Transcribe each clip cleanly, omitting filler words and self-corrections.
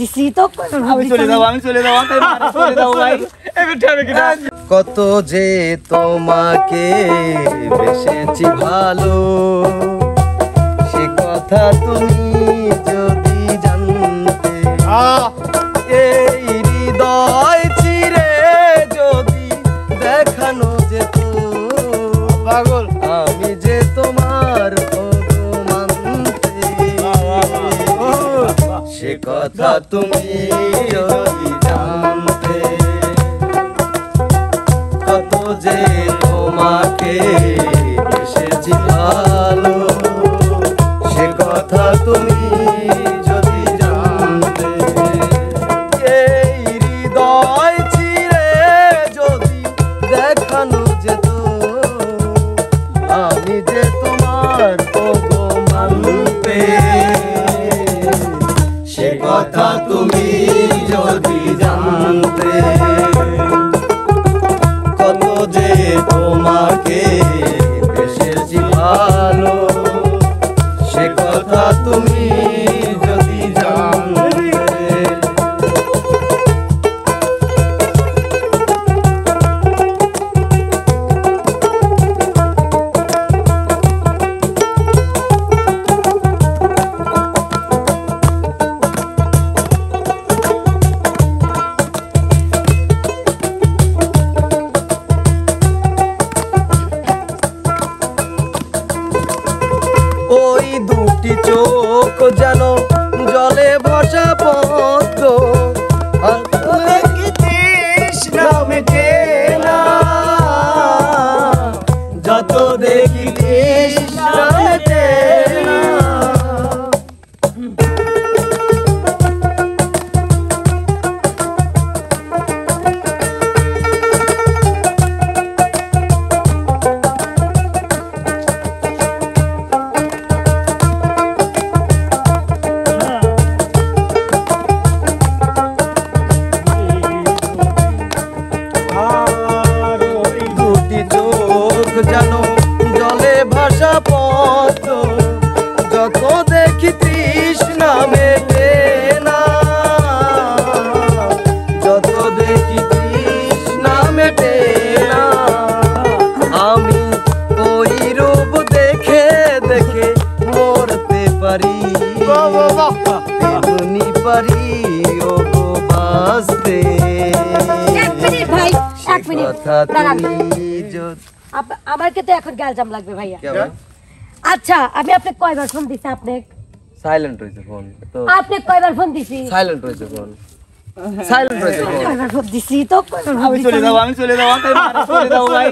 দিছি তো আমি চলে যাবো চলে যাবো ভাই কত যে তোমাকে বেসেছি ভালো সে কথা তুমি যদি জানতে এই হৃদয় চিরে যদি দেখানো যেত পাগল আমি যে তোমার মানতে সে কথা তুমি যদি জানতে কত যে তোমাকে বেসেছি ভালো সে কথা তুমি যদি জানতে এই হৃদয় চিরে যদি দেখানো যেত আমি যে তোমার মানতে সে কথা তুমি যদি জানতে কত যে তোমাকে বেসেছি ভালো সে কথা তুমি যদি জানতে ওই দুটি চোখ যেন জলে ভসা পদ্ম তৃষ্ণা মেটে না যত দেখি তৃষ্ণা মেটে না জানো জলে ভাসা পদ্ম যত দেখি তৃষ্ণা মেটে না যত দেখি তৃষ্ণা মেটে না আমি ওই রূপ দেখে দেখে মরতে পারি তেমনি পারি ও গো বাঁচতে ভাই এক মিনিট কথা তুমি যদি আমাকে তো এখন গ্যালজাম লাগবে ভাইয়া আচ্ছা আমি আপনাকে কয়বার ফোন দিছি আপনি সাইলেন্ট হইছে ফোন তো আপনি কয়বার ফোন দিছি সাইলেন্ট হইছে ফোন সাইলেন্ট হইছে ফোন কয়বার ফোন দিছি তো আমি চলে যাবো ভাই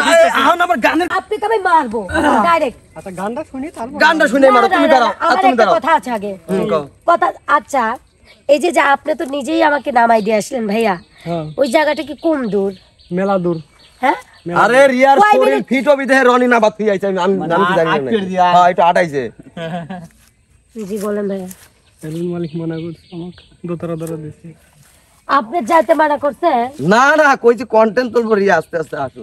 না এখন আমার গানের আপনি কবে মারবো ডাইরেক্ট আচ্ছা গানটা শুনি তারপর গানটা শুনে মারো তুমি দাঁড়াও আমার তুমি একটা দাঁড়াও কথা আছে আগে কও। কথা আচ্ছা এই যে আপনি তো নিজেই আমাকে নামাই দিয়ে আসলেন ভাইয়া ওই জায়গাটা কি কম দূর মেলা দূর হ্যাঁ আরে রিয়ার কয় শরীর মিনিট? ফিট হবি দেহে রনি না বাত হই আইছে আমি কি জানি না হ্যাঁ এটা আটাইছে জি বলেন ভাইয়া সেলুন মালিক মানা করছে আমাকে দোতরা দরা দিছে আপনি যাইতে মানা করছে না না কইছি কন্টেন্ট তুলবো রিয়া আস্তে আস্তে আসো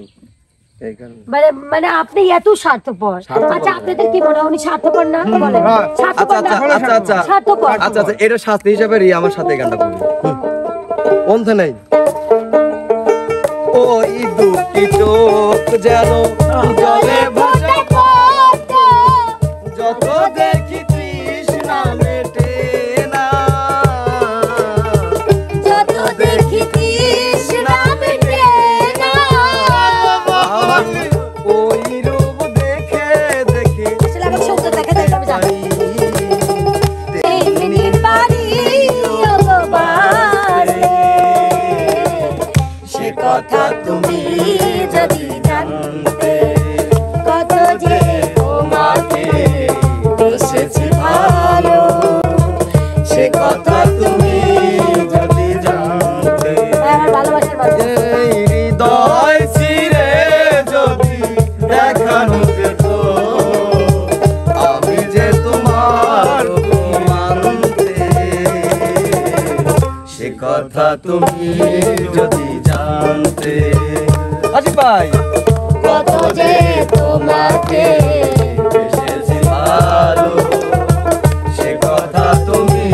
এই কারণে মানে মানে আপনি এত স্বার্থপর আচ্ছা আপনাদের কি মনে হয় উনি স্বার্থপর না বলেন আচ্ছা স্বার্থপর না আচ্ছা আচ্ছা আচ্ছা স্বার্থপর আচ্ছা আচ্ছা এটা শাস্তি হিসাবে রিয়া আমার সাথে এই গানটা করবে অন্থ নাই ওই দুটি চোখ যেন জলে ভাসা পদ্ম যত দেখি তৃষ্ণা মেটে না যত দেখি তৃষ্ণা মেটে না ওই রূপ দেখে দেখে আসলে আমার সহ্য দেখা যায় আমি জানি তেমনি পারি ভগবানে সে কথা তুমি যদি জানতে কত যে তোমাকে বেসেছি ভালো সে কথা তুমি যদি জানতে আমার ভালোবাসার মানুষ এই হৃদয় চিরে যদি দেখানো যেত আমি যে তোমার মানতে সে কথা তুমি যদি জানতে আজি ভাই কত যে তোমাকে বেসেছি ভালো সে কথা তুমি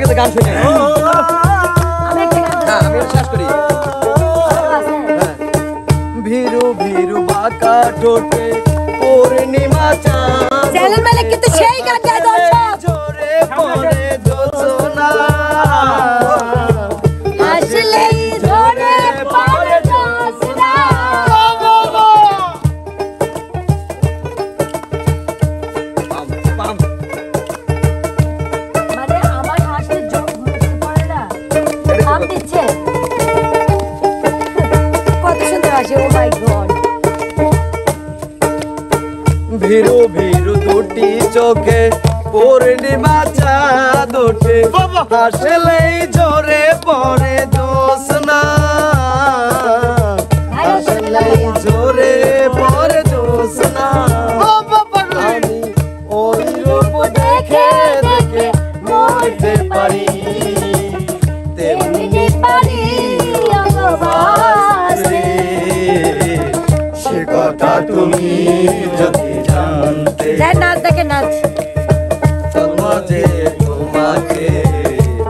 কাছে গান শুনে আমি একটা গান না আমি এটা শেষ করি আছে। হ্যাঁ। ভীরু ভীরু বাঁকা ঠোঁটে পূর্ণিমা চাঁদ চ্যানেল মালিক কিন্তু সেই গান গায় দর্শক। জোরে পড়ে জোছনা আসলেই ধরে পড়ে জোছনা। পাম, পাম। মানে আমার হাসি মুখে পড়ে না, আম দিচ্ছে। কত সুন্দর হাসি, ও মাই গড। ভীরু ভীরু দুটি চোখে পূর্ণিমা চাঁদ ওঠে হাসলেই জোরে পড়ে জোছনা হাসলেই জোরে পড়ে জোছনা আমি ওই রূপ দেখে দেখে মরতে পারি তেমনি পারি ভালোবাসতে সে কথা তুমি যদি জানতে দেখ নাচ দেখে নাচ। সমাজে তোমাকে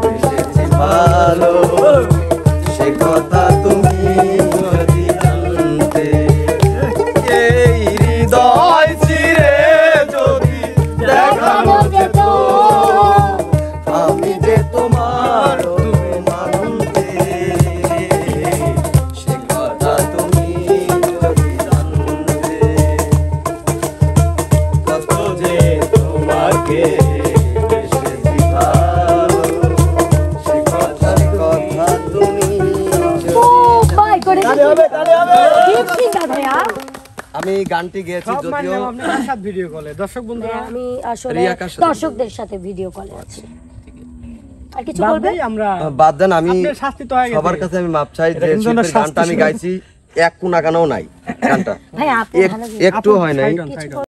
বেসেছি ভালো সে কথা তুমি যদি জানতে এই হৃদয় চিরে যদি দেখানো যেত আমি যে তোমার তুমি মানতে সে কথা তুমি যদি জানতে কত যে তোমাকে বেসেছি ভালো সে কথা তুমি ও ভাই করে ডিপ সিঙ্গার ভাইয়া। আমি গানটি গেয়েছি সব যদিও মানলাম আপনি আমার সাথে ভিডিও কলে দর্শক বন্ধুরা আমি আসলে রিয়া কার সাথে? দর্শকদের সাথে ভিডিও কলে আছি। আর কিছু বাদ বলবে? দেই আমরা বাদ দেন আমি আপনার শাস্তি তো হয়ে গেছে সবার কাছে আমি মাপ চাই এটা যে কিন্তু শিল্পীর শাস্তি গানটা আমি শুনে। গাইছি এক কোনা গানও নাই গানটা ভাই আপনি ভালো একটু হয় নাই সাইড অন, সাইড অন।